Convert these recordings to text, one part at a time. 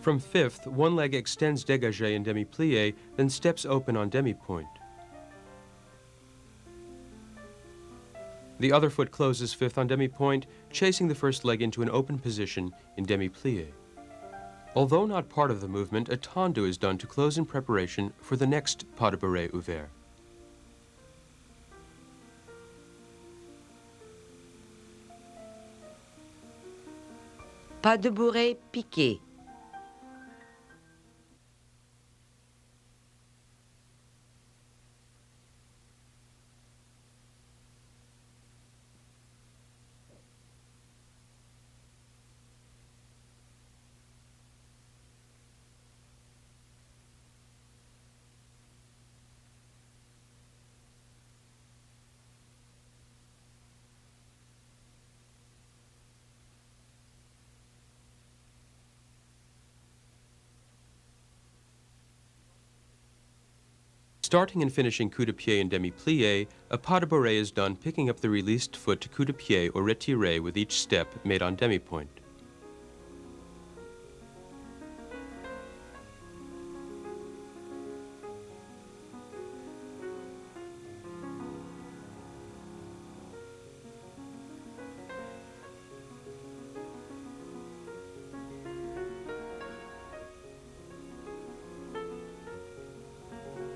From fifth, one leg extends dégagé in demi-plié, then steps open on demi-point. The other foot closes fifth on demi-point, chasing the first leg into an open position in demi-plié. Although not part of the movement, a tendu is done to close in preparation for the next pas de bourrée ouvert. Pas de bourrée piqué. Starting and finishing coup de pied in demi-plié, a pas de bourrée is done picking up the released foot to coup de pied or retiré with each step made on demi-point.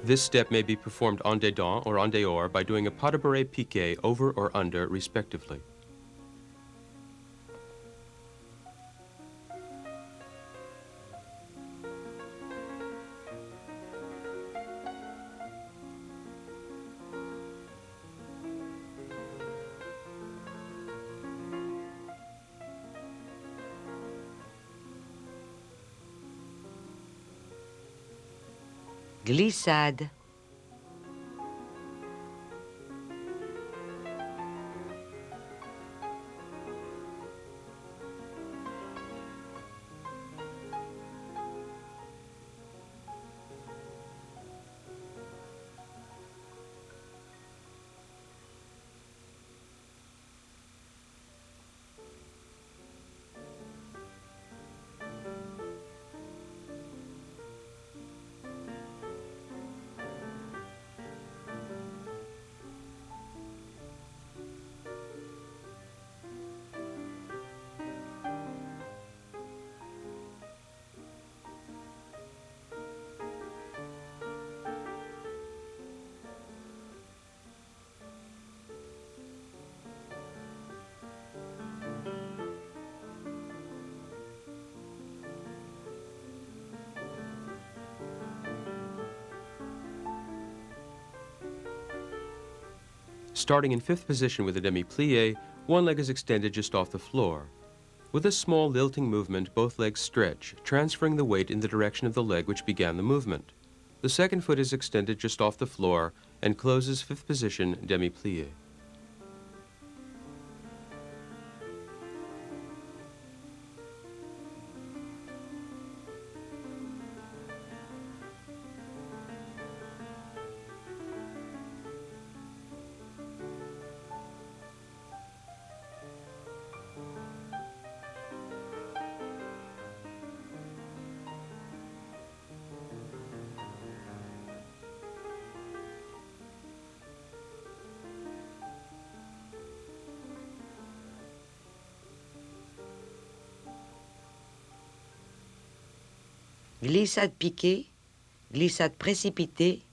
This step may be performed en dedans or en dehors by doing a pas de bourrée piqué over or under, respectively. Glissade. Starting in fifth position with a demi-plié, one leg is extended just off the floor. With a small lilting movement, both legs stretch, transferring the weight in the direction of the leg which began the movement. The second foot is extended just off the floor and closes fifth position demi-plié. Glissade piquée, glissade précipitée,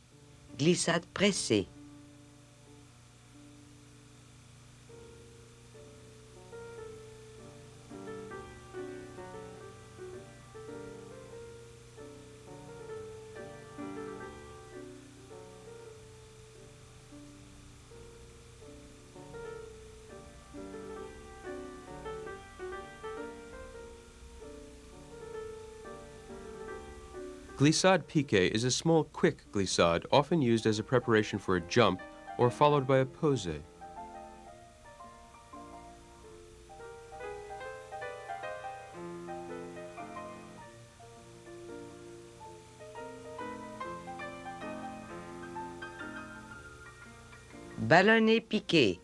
glissade pressée. Glissade piqué is a small, quick glissade, often used as a preparation for a jump or followed by a posé. Ballonnet piqué.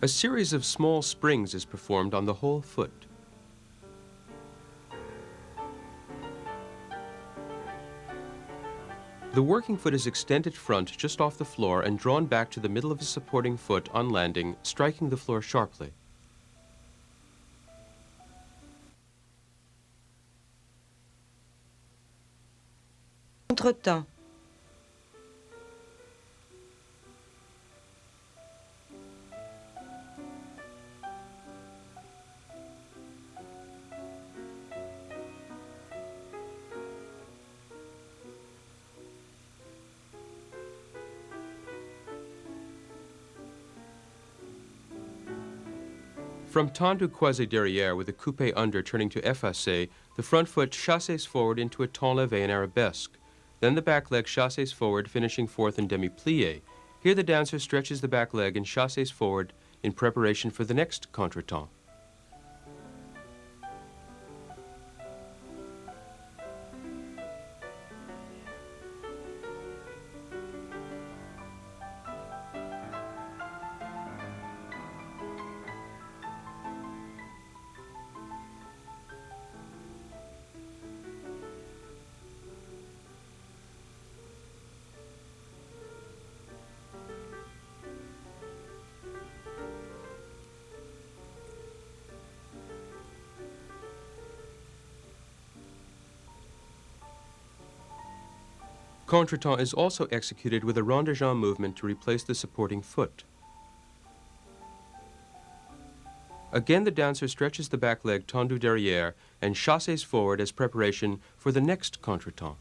A series of small springs is performed on the whole foot. The working foot is extended front just off the floor and drawn back to the middle of the supporting foot on landing, striking the floor sharply. Contretemps. From tendu croisé derrière with a coupé under turning to effacé, the front foot chassés forward into a temps levé and arabesque. Then the back leg chassés forward, finishing fourth in demi-plié. Here the dancer stretches the back leg and chassés forward in preparation for the next contretemps. Contretemps is also executed with a rond de jambe movement to replace the supporting foot. Again, the dancer stretches the back leg tendu derrière and chassés forward as preparation for the next contretemps.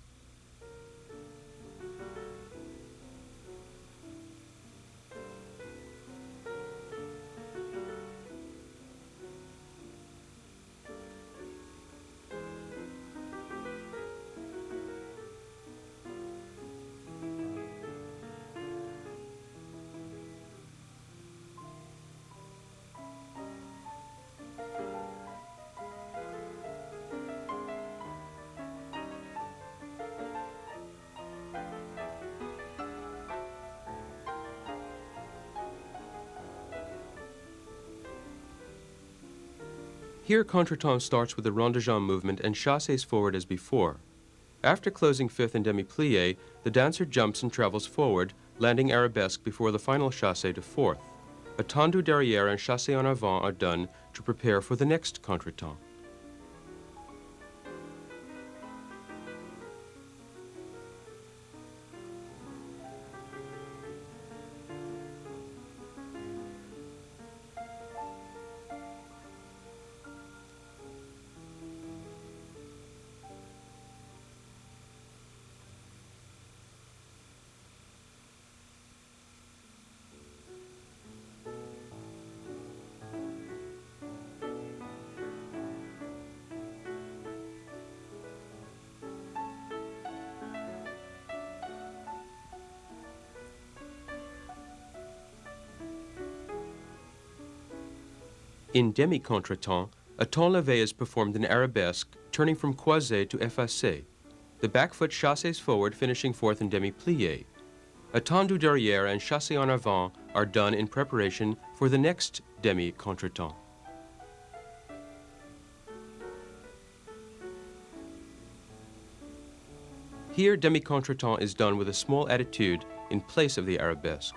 Here, contretemps starts with a rond de jambe movement and chassés forward as before. After closing fifth in demi-plié, the dancer jumps and travels forward, landing arabesque before the final chassé to fourth. A tendu derrière and chassé en avant are done to prepare for the next contretemps. In demi-contretemps, a temps levé is performed in arabesque, turning from croisé to effacé. The back foot chassés forward, finishing fourth in demi-plié. A tendu derrière and chassé en avant are done in preparation for the next demi-contretemps. Here, demi-contretemps is done with a small attitude in place of the arabesque.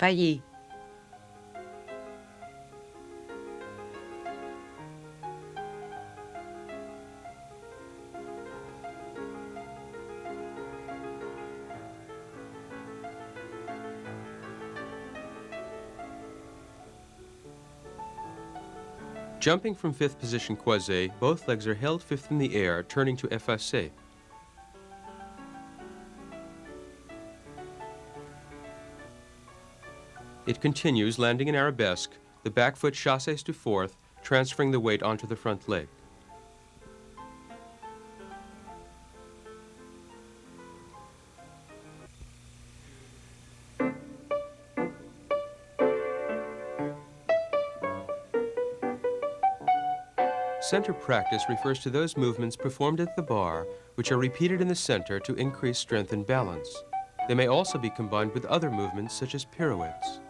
Failli. Jumping from fifth position croisé, both legs are held fifth in the air, turning to effacé. It continues, landing in arabesque, the back foot chassés to fourth, transferring the weight onto the front leg. Center practice refers to those movements performed at the bar which are repeated in the center to increase strength and balance. They may also be combined with other movements such as pirouettes.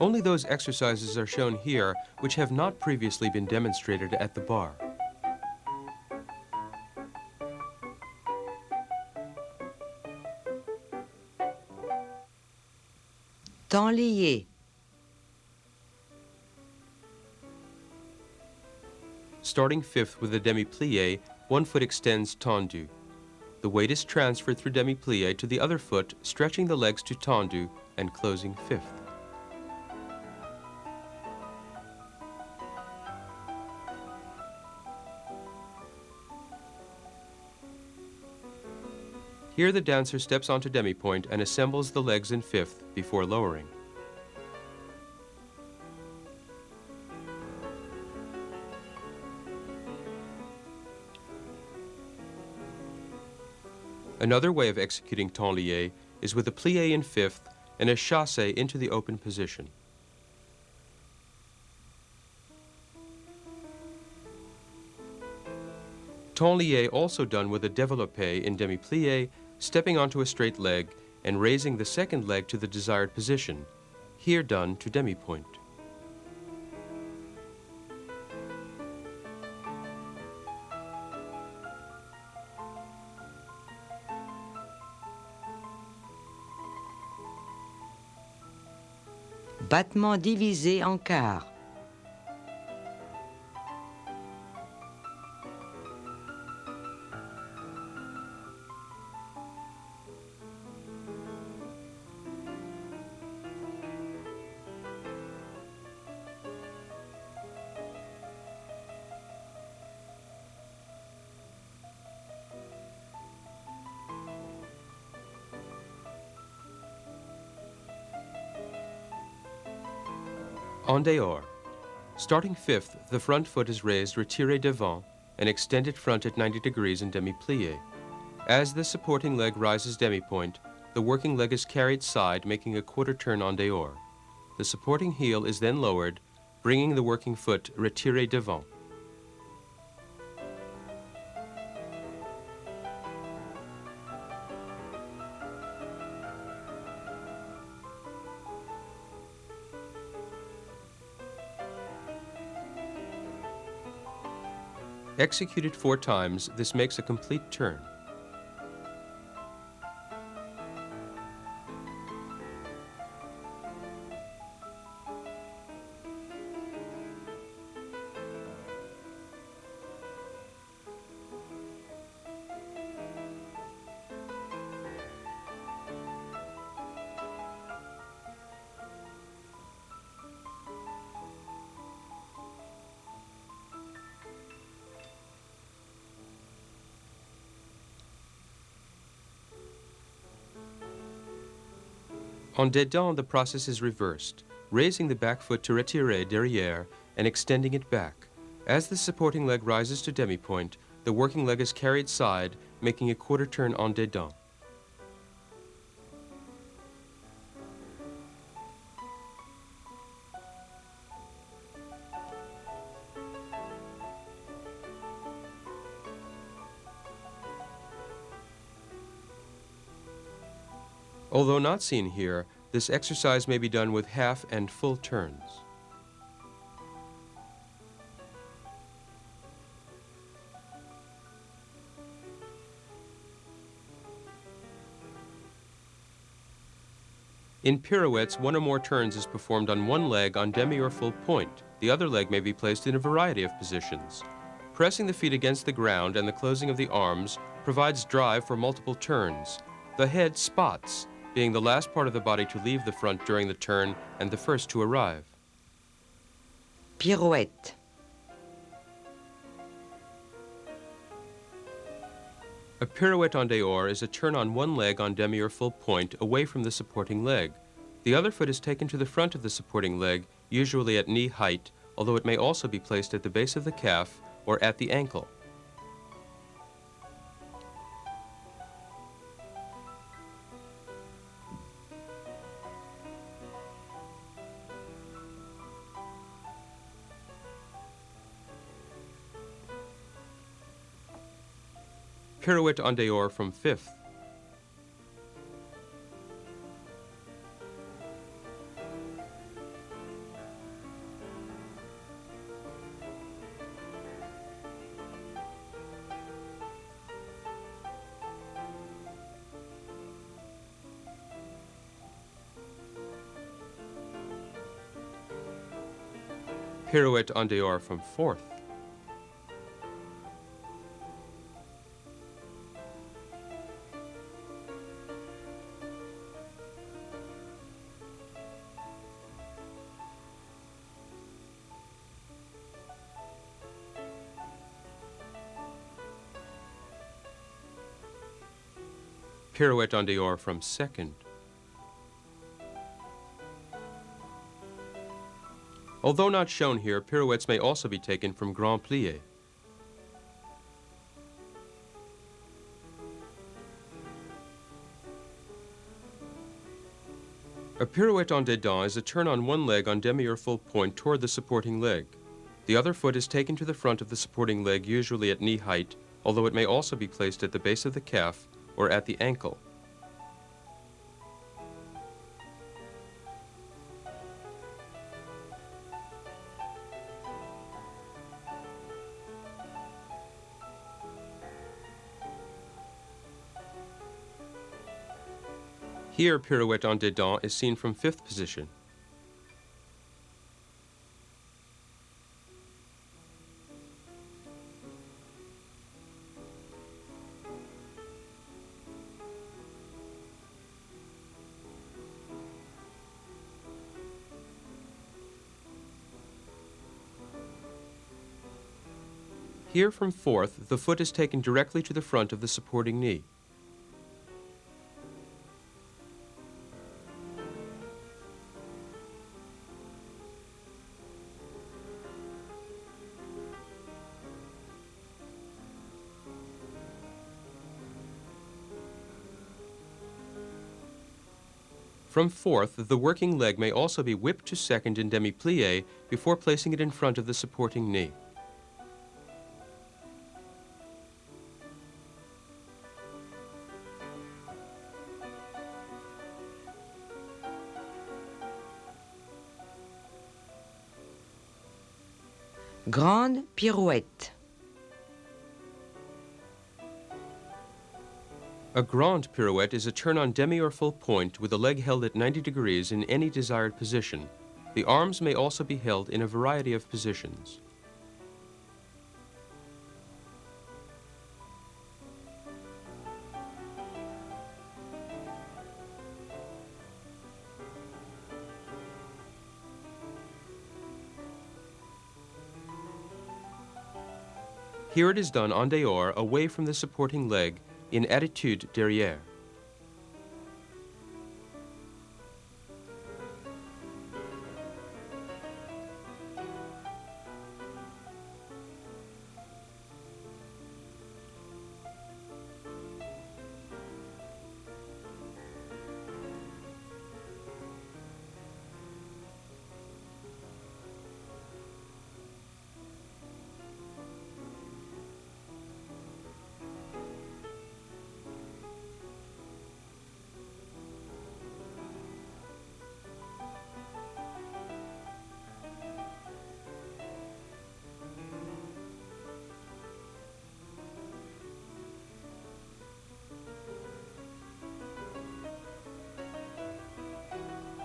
Only those exercises are shown here which have not previously been demonstrated at the bar. Temps lié. Starting fifth with a demi-plie, one foot extends tendu. The weight is transferred through demi-plie to the other foot, stretching the legs to tendu and closing fifth. Here the dancer steps onto demi-point and assembles the legs in fifth before lowering. Another way of executing temps lié is with a plie in fifth and a chasse into the open position. Temps lié also done with a développé in demi-plie, stepping onto a straight leg and raising the second leg to the desired position, here done to demi-point. Battement divisé en quart. En dehors. Starting fifth, the front foot is raised retiré devant and extended front at 90 degrees in demi-plie. As the supporting leg rises demi-point, the working leg is carried side, making a quarter turn en dehors. The supporting heel is then lowered, bringing the working foot retiré devant. Executed 4 times, this makes a complete turn. En dedans, the process is reversed, raising the back foot to retirer derrière and extending it back. As the supporting leg rises to demi-point, the working leg is carried side, making a quarter turn en dedans. Although not seen here, this exercise may be done with half and full turns. In pirouettes, one or more turns is performed on one leg on demi or full point. The other leg may be placed in a variety of positions. Pressing the feet against the ground and the closing of the arms provides drive for multiple turns. The head spots, being the last part of the body to leave the front during the turn and the first to arrive. Pirouette. A pirouette en dehors is a turn on one leg on demi or full point away from the supporting leg. The other foot is taken to the front of the supporting leg, usually at knee height, although it may also be placed at the base of the calf or at the ankle. Pirouette en dehors from fifth. Pirouette en dehors from fourth. Pirouette en dehors from second. Although not shown here, pirouettes may also be taken from grand plié. A pirouette en dedans is a turn on one leg on demi or full point toward the supporting leg. The other foot is taken to the front of the supporting leg, usually at knee height, although it may also be placed at the base of the calf or at the ankle. Here, pirouette en dedans is seen from fifth position. Here, from fourth, the foot is taken directly to the front of the supporting knee. From fourth, the working leg may also be whipped to second in demi-plié before placing it in front of the supporting knee. Grande pirouette. A grande pirouette is a turn on demi or full point with the leg held at 90 degrees in any desired position. The arms may also be held in a variety of positions. Here it is done en dehors, away from the supporting leg, in attitude derrière.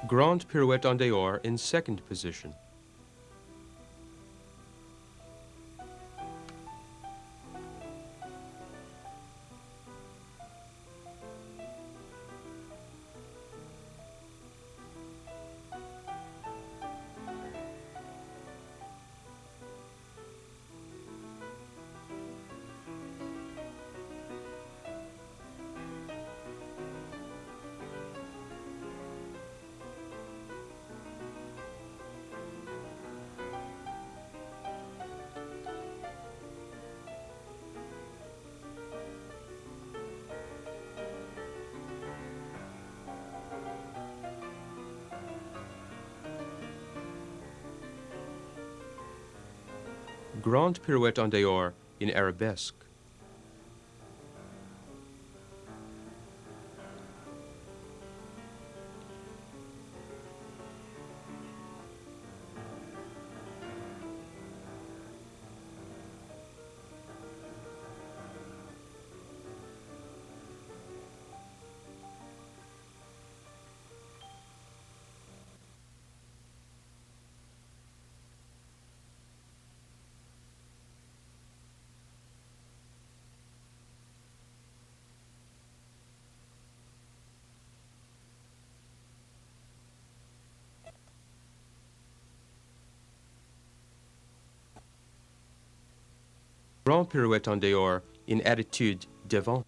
Grande pirouette en dehors in second position. Grande pirouette en dehors in arabesque. Grand pirouette en dehors in attitude devant.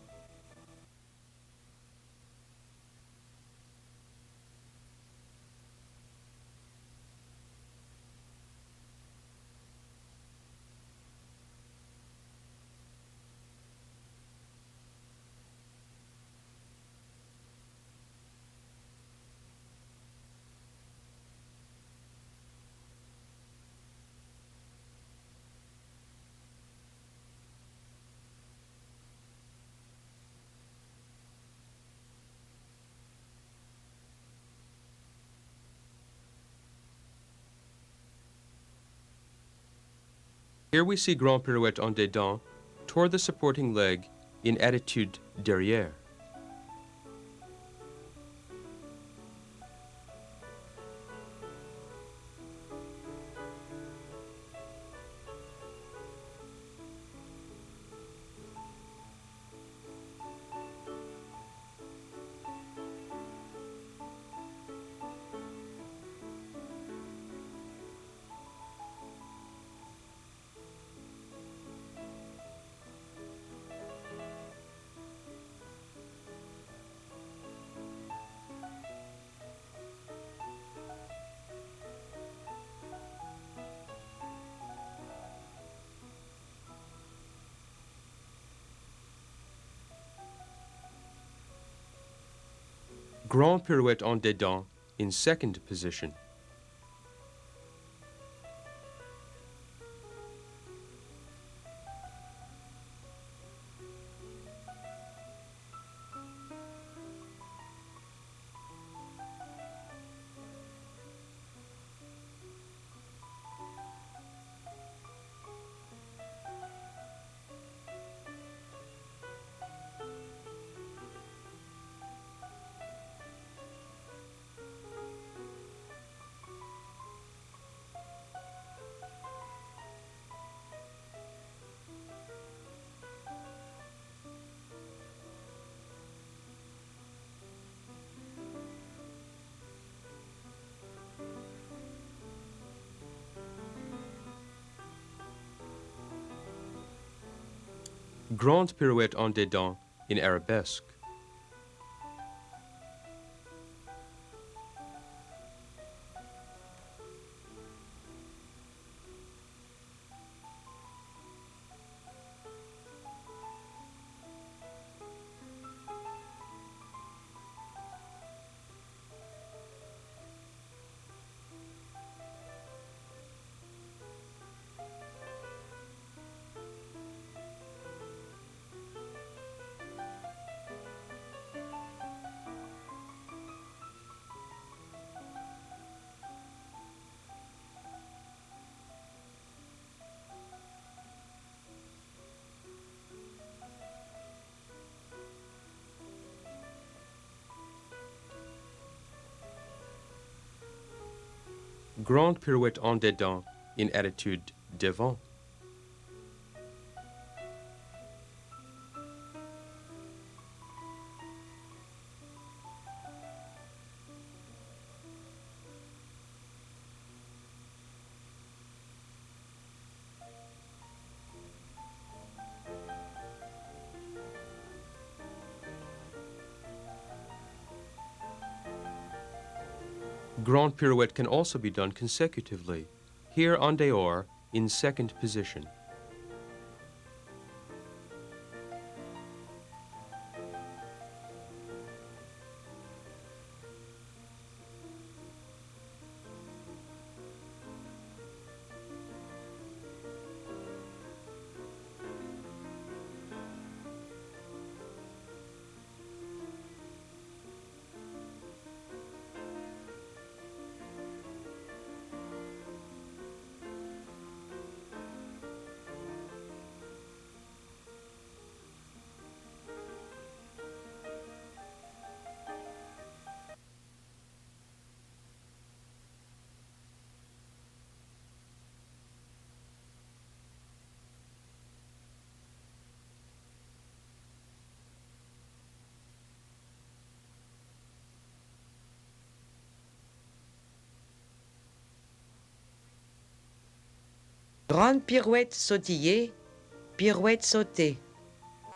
Here we see grand pirouette en dedans toward the supporting leg in attitude derrière. Grand pirouette en dedans in second position. Grand pirouette en dedans in arabesque. Grand pirouette en dedans in attitude devant. Grand pirouette can also be done consecutively, here en dehors in second position. Grande pirouette sautillée pirouette sautée,